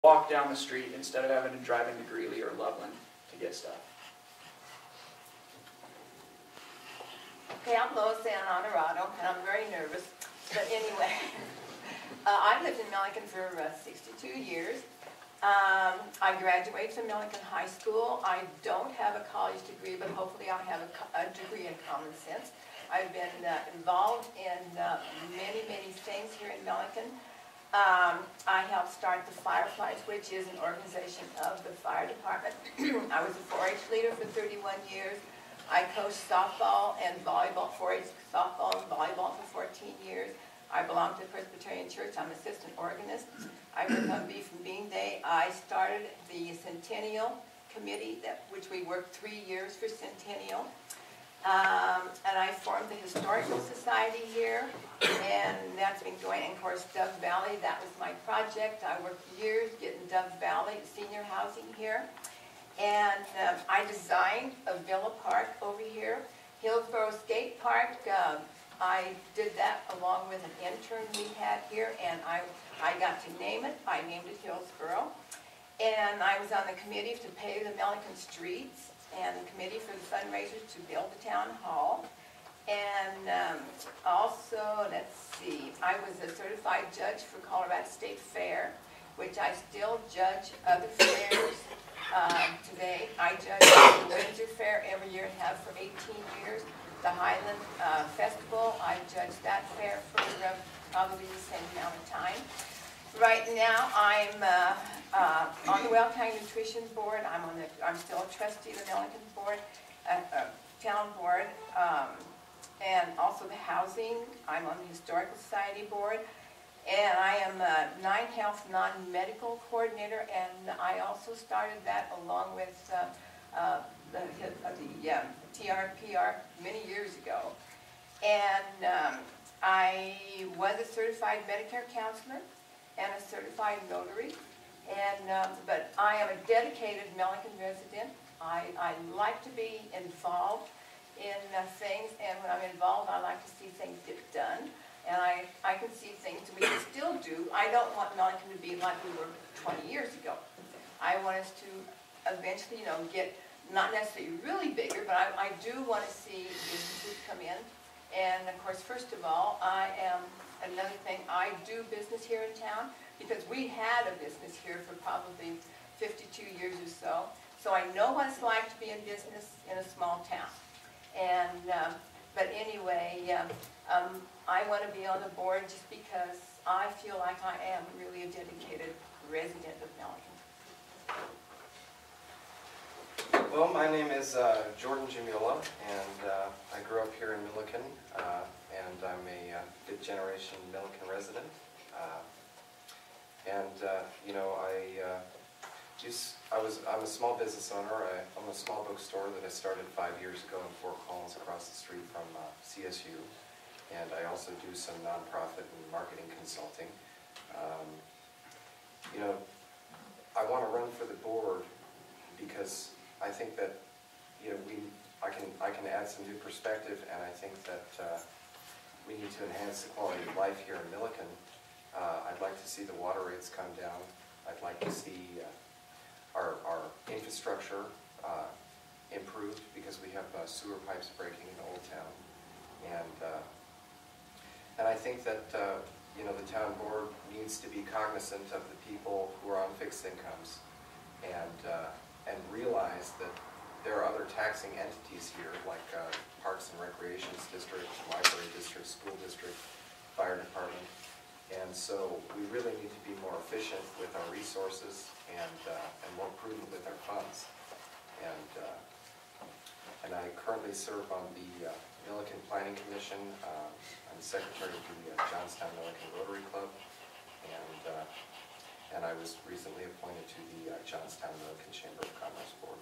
walk down the street instead of having to drive into Greeley or Loveland to get stuff. Okay, I'm Lois San Honorado, and I'm very nervous. But anyway, I've lived in Milliken for 62 years. I graduated from Milliken High School. I don't have a college degree, but hopefully I'll have a degree in common sense. I've been involved in many, many things here in Milliken. I helped start the Fireflies, which is an organization of the fire department. I was a 4-H leader for 31 years. I coached softball and volleyball, 4-H softball and volleyball for 14 years. I belong to the Presbyterian Church. I'm assistant organist. I work on Beef and Bean Day. I started the Centennial Committee, which we worked 3 years for Centennial. And I formed the Historical Society here, and that's been going. And of course, Dove Valley, that was my project. I worked years getting Dove Valley senior housing here. And I designed a villa park over here, Hillsborough Skate Park. I did that along with an intern we had here, and I got to name it. I named it Hillsborough. And I was on the committee to pave the Milliken streets, and the committee for the fundraisers to build the town hall. And also, let's see, I was a certified judge for Colorado State Fair, which I still judge other fairs today. I judge the Windsor Fair every year and have for 18 years. The Highland Festival, I judged that fair for probably the same amount of time. Right now, I'm on the Well County Nutrition Board. I'm still a trustee of the Milliken Board, Town Board, and also the Housing. I'm on the Historical Society Board, and I am a 9 Health non-medical coordinator, and I also started that along with the TRPR many years ago. And I was a certified Medicare counselor and a certified notary, and but I am a dedicated Milliken resident. I like to be involved in things, and when I'm involved, I like to see things get done, and I can see things we can still do. I don't want Milliken to be like we were 20 years ago. I want us to eventually, get not necessarily really bigger, but I do want to see businesses come in. And of course, first of all, another thing, I do business here in town because we had a business here for probably 52 years or so. So I know what it's like to be in business in a small town. And, but anyway, I want to be on the board just because I feel like I am really a dedicated resident of Milliken. Well, my name is Jordan Jamula, and I grew up here in Milliken, and I'm a fifth-generation Milliken resident. I'm a small business owner. I own a small bookstore that I started 5 years ago in Fort Collins, across the street from CSU, and I also do some nonprofit and marketing consulting. I want to run for the board because I think that I can add some new perspective, and I think that we need to enhance the quality of life here in Milliken. I'd like to see the water rates come down. I'd like to see our infrastructure improved because we have sewer pipes breaking in Old Town, and I think that the town board needs to be cognizant of the people who are on fixed incomes, and realize that there are other taxing entities here, like Parks and Recreations District, Library District, School District, Fire Department. And so we really need to be more efficient with our resources and more prudent with our funds. And I currently serve on the Milliken Planning Commission. I'm the secretary of the Johnstown Milliken Rotary Club, and I was recently appointed to the Johnstown Milliken Chamber of Commerce Board.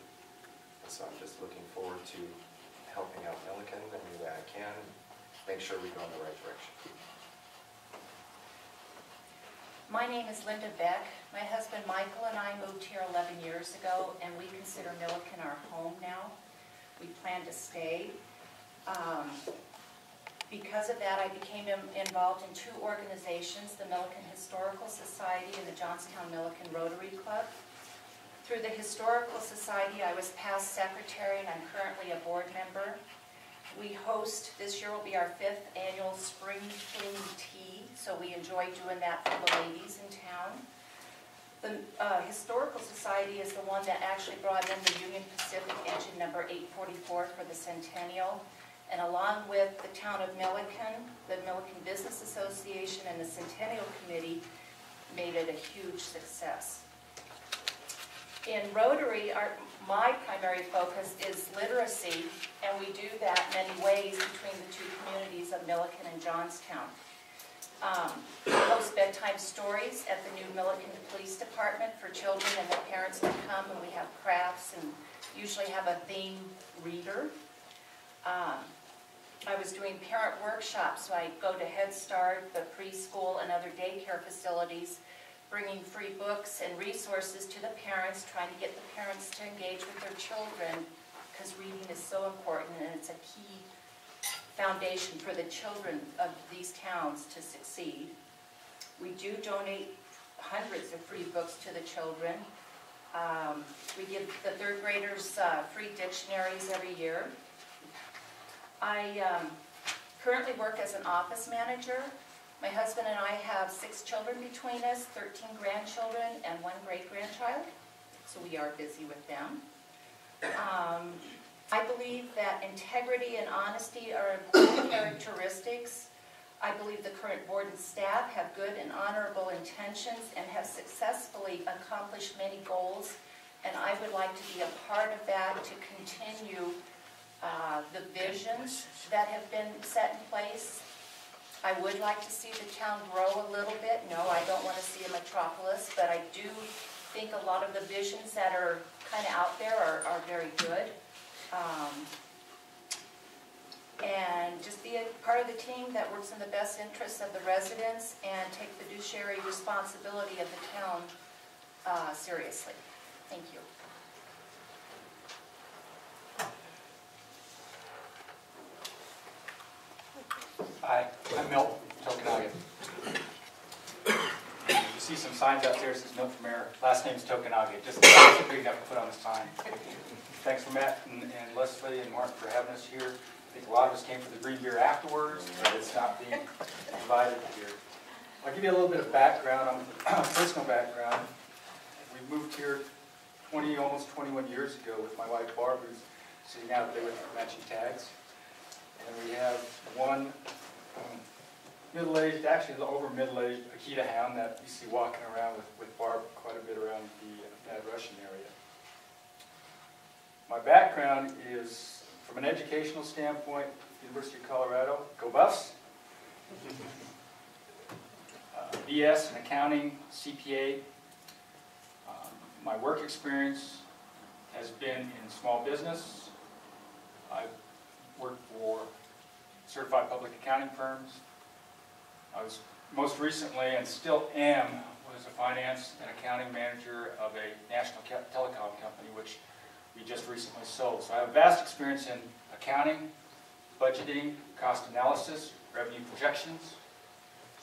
And so I'm just looking forward to helping out Milliken any way I can, and make sure we go in the right direction. My name is Linda Beck. My husband Michael and I moved here 11 years ago, and we consider Milliken our home now. We plan to stay. Because of that, I became involved in 2 organizations, the Milliken Historical Society and the Johnstown Milliken Rotary Club. Through the Historical Society, I was past secretary, and I'm currently a board member. We host, this year will be our 5th annual Spring Fling Tea, so we enjoy doing that for the ladies in town. The Historical Society is the one that actually brought in the Union Pacific engine number 844 for the centennial. And along with the town of Milliken, the Milliken Business Association, and the Centennial Committee made it a huge success. In Rotary, my primary focus is literacy, and we do that many ways between the 2 communities of Milliken and Johnstown. We host bedtime stories at the new Milliken Police Department for children and their parents to come, and we have crafts and usually have a theme reader. I was doing parent workshops, so I go to Head Start, the preschool, and other daycare facilities, bringing free books and resources to the parents, trying to get the parents to engage with their children, because reading is so important and it's a key foundation for the children of these towns to succeed. We do donate hundreds of free books to the children. We give the 3rd graders free dictionaries every year. I currently work as an office manager. My husband and I have 6 children between us, 13 grandchildren, and 1 great-grandchild, so we are busy with them. I believe that integrity and honesty are important characteristics. I believe the current board and staff have good and honorable intentions and have successfully accomplished many goals, and I would like to be a part of that to continue the visions that have been set in place. I would like to see the town grow a little bit. No, I don't want to see a metropolis, but I do think a lot of the visions that are kind of out there are very good. And just be a part of the team that works in the best interests of the residents and take fiduciary responsibility of the town seriously. Thank you. Hi, I'm Milt, Tokenaga. You see some signs out there that says note from mayor. Last name's Tokenaga, just big enough to put on the sign. Thanks for Matt and Leslie and Mark for having us here. I think a lot of us came for the green beer afterwards, but it's not being provided here. I'll give you a little bit of background, personal background. We moved here almost 21 years ago with my wife Barb, who's sitting out there with matching tags. And we have one middle-aged, actually over middle-aged Akita hound that you see walking around with Barb quite a bit around the Bad Russian area. My background is, from an educational standpoint, University of Colorado, go Buffs. BS in accounting, CPA. My work experience has been in small business. I've worked for certified public accounting firms. I was most recently, and still am, was a finance and accounting manager of a national telecom company, which we just recently sold. So I have vast experience in accounting, budgeting, cost analysis, revenue projections.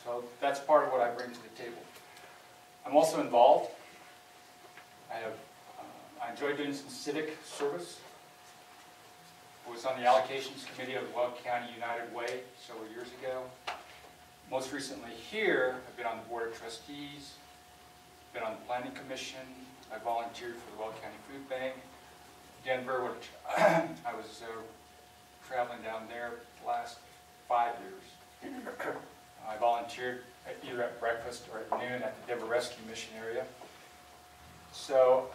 So that's part of what I bring to the table. I'm also involved. I enjoy doing some civic service. I was on the allocations committee of the Weld County United Way several years ago. Most recently here, I've been on the Board of Trustees, been on the Planning Commission. I volunteered for the Weld County Food Bank. Denver, which I was traveling down there the last 5 years. I volunteered either at breakfast or at noon at the Denver Rescue Mission area. So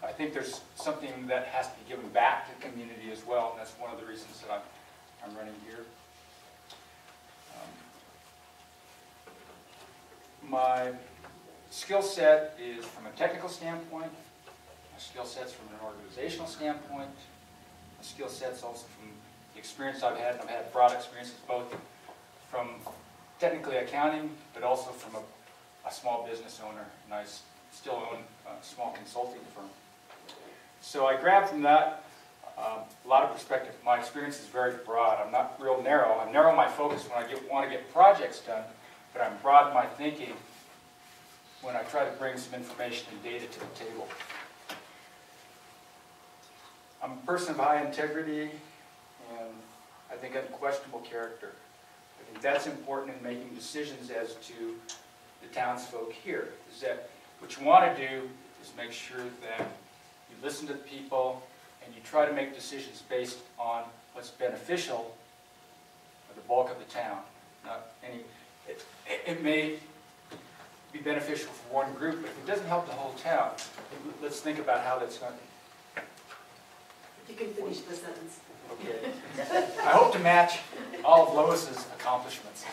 I think there's something that has to be given back to the community as well, and that's one of the reasons that I'm running here. My skill set is from a technical standpoint. My skill set's from an organizational standpoint. My skill set's also from the experience I've had, and I've had broad experiences both from technically accounting, but also from a small business owner, and I still own a small consulting firm. So I grabbed from that A lot of perspective. My experience is very broad. I'm not real narrow. I'm narrow in my focus when I want to get projects done, but I'm broad in my thinking when I try to bring some information and data to the table. I'm a person of high integrity and I think unquestionable character. I think that's important in making decisions as to the townsfolk here. Is that what you want to do is make sure that you listen to the people and you try to make decisions based on what's beneficial for the bulk of the town. Not any. It may be beneficial for one group, but if it doesn't help the whole town, let's think about how that's going to. You can finish the sentence. Okay. I hope to match all of Lois's accomplishments.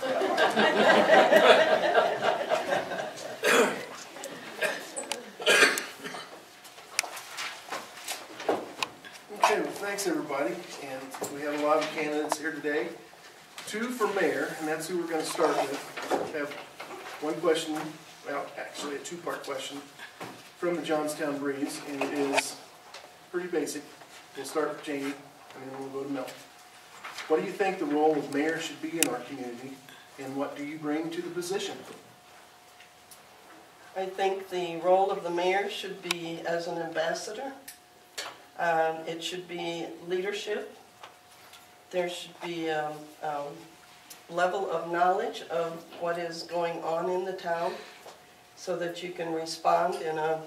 Okay, well, thanks everybody, and we have a lot of candidates here today. 2 for mayor, and that's who we're going to start with. We have one question, well, actually a 2-part question from the Johnstown Breeze, and it is pretty basic. We'll start with Jamie, and then we'll go to Mel. What do you think the role of mayor should be in our community, and what do you bring to the position? I think the role of the mayor should be as an ambassador. It should be leadership. There should be a level of knowledge of what is going on in the town so that you can respond in a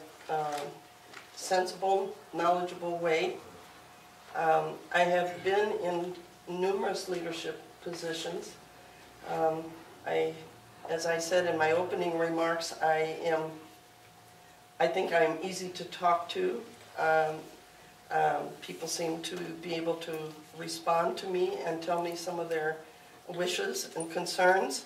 sensible, knowledgeable way. I have been in numerous leadership positions. As I said in my opening remarks, I think I'm easy to talk to. People seem to be able to respond to me and tell me some of their wishes and concerns.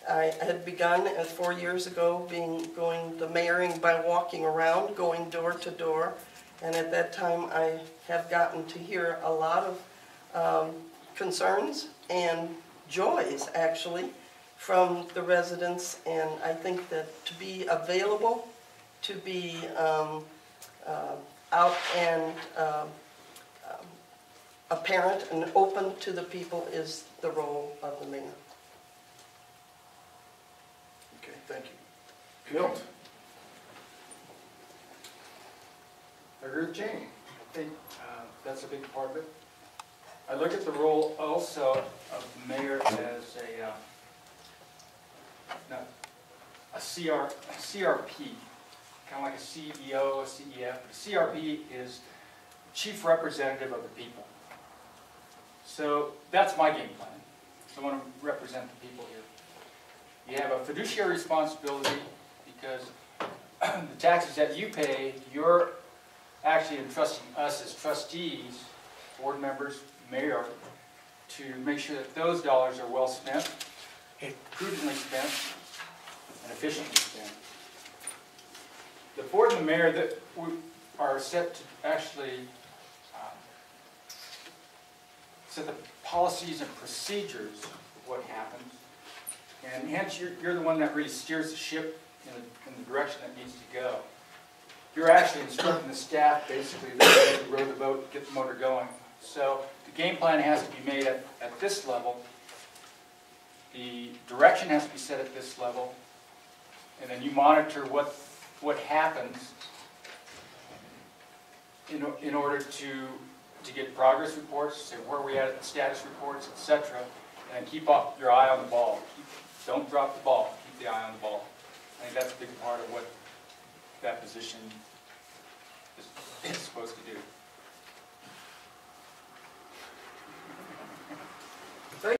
I had begun 4 years ago going the mayoring by walking around, going door to door, and at that time I have gotten to hear a lot of concerns and joys actually from the residents, and I think that to be available, to be out and apparent and open to the people is the role of the mayor. Okay, thank you. Milt? I agree with Jamie. I think that's a big part of it. I look at the role also of the mayor as a CRP, kind of like a CEO, a CEF. But a CRP is chief representative of the people. So that's my game plan. So I want to represent the people here. You have a fiduciary responsibility because the taxes that you pay, you're actually entrusting us as trustees, board members, mayor, to make sure that those dollars are well spent, prudently spent, and efficiently spent. The board and the mayor that are set to actually set the policies and procedures of what happens, and hence you're the one that really steers the ship in the direction that needs to go. You're actually instructing the staff basically to row the boat, get the motor going. So the game plan has to be made at this level. The direction has to be set at this level. And then you monitor what happens in order to get progress reports, say where we at, status reports, etc. And keep your eye on the ball. Don't drop the ball. Keep the eye on the ball. I think that's a big part of what that position